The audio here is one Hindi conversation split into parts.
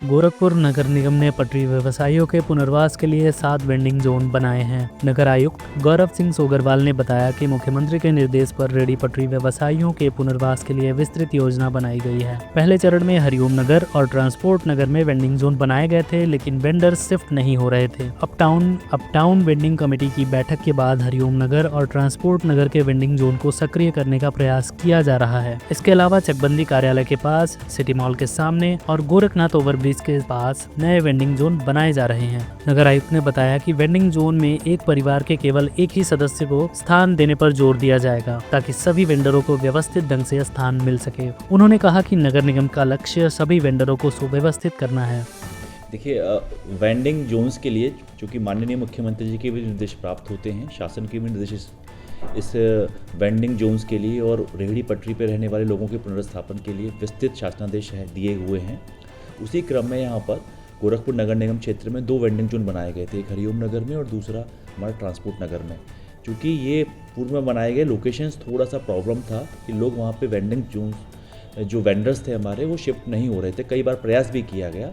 गोरखपुर नगर निगम ने पटरी व्यवसायियों के पुनर्वास के लिए 7 वेंडिंग जोन बनाए हैं। नगर आयुक्त गौरव सिंह सोगरवाल ने बताया कि मुख्यमंत्री के निर्देश पर रेहड़ी पटरी व्यवसायियों के पुनर्वास के लिए विस्तृत योजना बनाई गई है। पहले चरण में हरिओम नगर और ट्रांसपोर्ट नगर में वेंडिंग जोन बनाए गए थे, लेकिन वेंडर्स शिफ्ट नहीं हो रहे थे। अपटाउन वेंडिंग कमेटी की बैठक के बाद हरिओम नगर और ट्रांसपोर्ट नगर के वेंडिंग जोन को सक्रिय करने का प्रयास किया जा रहा है। इसके अलावा चकबंदी कार्यालय के पास, सिटी मॉल के सामने और गोरखनाथ ओवरब्रिज के पास नए वेंडिंग जोन बनाए जा रहे हैं। नगर आयुक्त ने बताया कि वेंडिंग जोन में एक परिवार के केवल एक ही सदस्य को स्थान देने पर जोर दिया जाएगा, ताकि सभी वेंडरों को व्यवस्थित ढंग से स्थान मिल सके। उन्होंने कहा कि नगर निगम का लक्ष्य सभी वेंडरों को सुव्यवस्थित करना है। देखिए, वेंडिंग जोन्स के लिए चूँकि माननीय मुख्यमंत्री जी के भी निर्देश प्राप्त होते हैं, शासन के भी निर्देश इस वेंडिंग जोन्स के लिए और रेहड़ी पटरी पर रहने वाले लोगों के पुनर्स्थापन के लिए विस्तृत शासनादेश दिए हुए हैं। उसी क्रम में यहाँ पर गोरखपुर नगर निगम क्षेत्र में 2 वेंडिंग जोन बनाए गए थे, एक हरिओम नगर में और दूसरा हमारा ट्रांसपोर्ट नगर में। चूँकि ये पूर्व में बनाए गए लोकेशंस थोड़ा सा प्रॉब्लम था कि लोग वहाँ पे वेंडिंग जोन जो वेंडर्स थे हमारे वो शिफ्ट नहीं हो रहे थे। कई बार प्रयास भी किया गया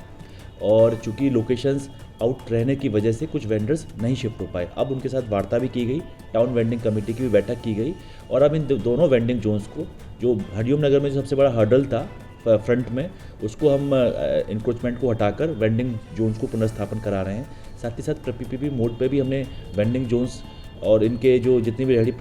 और चूँकि लोकेशंस आउट रहने की वजह से कुछ वेंडर्स नहीं शिफ्ट हो पाए। अब उनके साथ वार्ता भी की गई, टाउन वेंडिंग कमेटी की भी बैठक की गई और अब इन दोनों वेंडिंग जोन्स को, जो हरिओम नगर में जो सबसे बड़ा हर्डल था फ्रंट में, उसको हम इंक्रोचमेंट को हटाकर वेंडिंग जोन्स को पुनर्स्थापन करा रहे हैं। साथ ही साथ पीपीपी मोड पे भी हमने वेंडिंग जोन्स और इनके जो जितनी भी रेहड़ी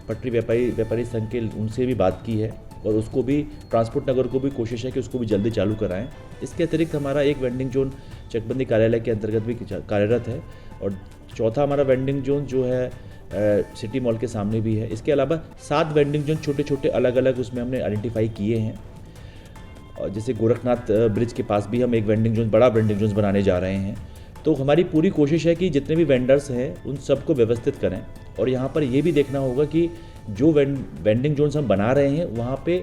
पटरी व्यापारी संघ के उनसे भी बात की है और उसको भी, ट्रांसपोर्ट नगर को भी कोशिश है कि उसको भी जल्दी चालू कराएं। इसके अतिरिक्त हमारा एक वेंडिंग जोन चकबंदी कार्यालय के अंतर्गत भी कार्यरत है और चौथा हमारा वेंडिंग जोन जो है सिटी मॉल के सामने भी है। इसके अलावा 7 वेंडिंग जोन छोटे छोटे अलग अलग उसमें हमने आइडेंटिफाई किए हैं। और जैसे गोरखनाथ ब्रिज के पास भी हम एक वेंडिंग जोन, बड़ा वेंडिंग जोन बनाने जा रहे हैं। तो हमारी पूरी कोशिश है कि जितने भी वेंडर्स हैं उन सबको व्यवस्थित करें और यहाँ पर ये भी देखना होगा कि जो वेंडिंग जोन्स हम बना रहे हैं वहाँ पे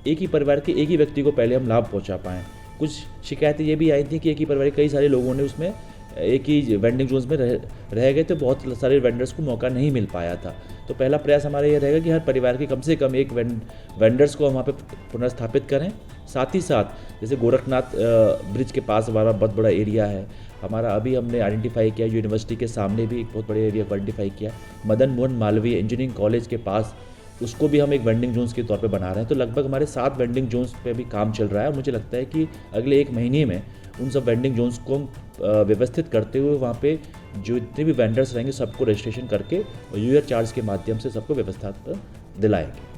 एक ही परिवार के एक ही व्यक्ति को पहले हम लाभ पहुँचा पाएँ। कुछ शिकायतें ये भी आई थी कि एक ही परिवार के कई सारे लोगों ने उसमें एक ही वेंडिंग जोन्स में रह गए, तो बहुत सारे वेंडर्स को मौका नहीं मिल पाया था। तो पहला प्रयास हमारा ये रहेगा कि हर परिवार के कम से कम एक वेंडर्स को हम वहाँ पे पुनर्स्थापित करें। साथ ही साथ जैसे गोरखनाथ ब्रिज के पास हमारा बहुत बड़ा एरिया है, हमारा अभी हमने आइडेंटिफाई किया, यूनिवर्सिटी के सामने भी एक बहुत बड़े एरिया को आइडेंटिफाई किया, मदन मोहन मालवीय इंजीनियरिंग कॉलेज के पास, उसको भी हम एक वेंडिंग जोन्स के तौर पे बना रहे हैं। तो लगभग हमारे 7 वेंडिंग जोन्स पे भी काम चल रहा है और मुझे लगता है कि अगले 1 महीने में उन सब वेंडिंग जोन्स को हम व्यवस्थित करते हुए वहाँ पे जो जितने भी वेंडर्स रहेंगे सबको रजिस्ट्रेशन करके और यूआर चार्ज के माध्यम से सबको व्यवस्था दिलाएंगे।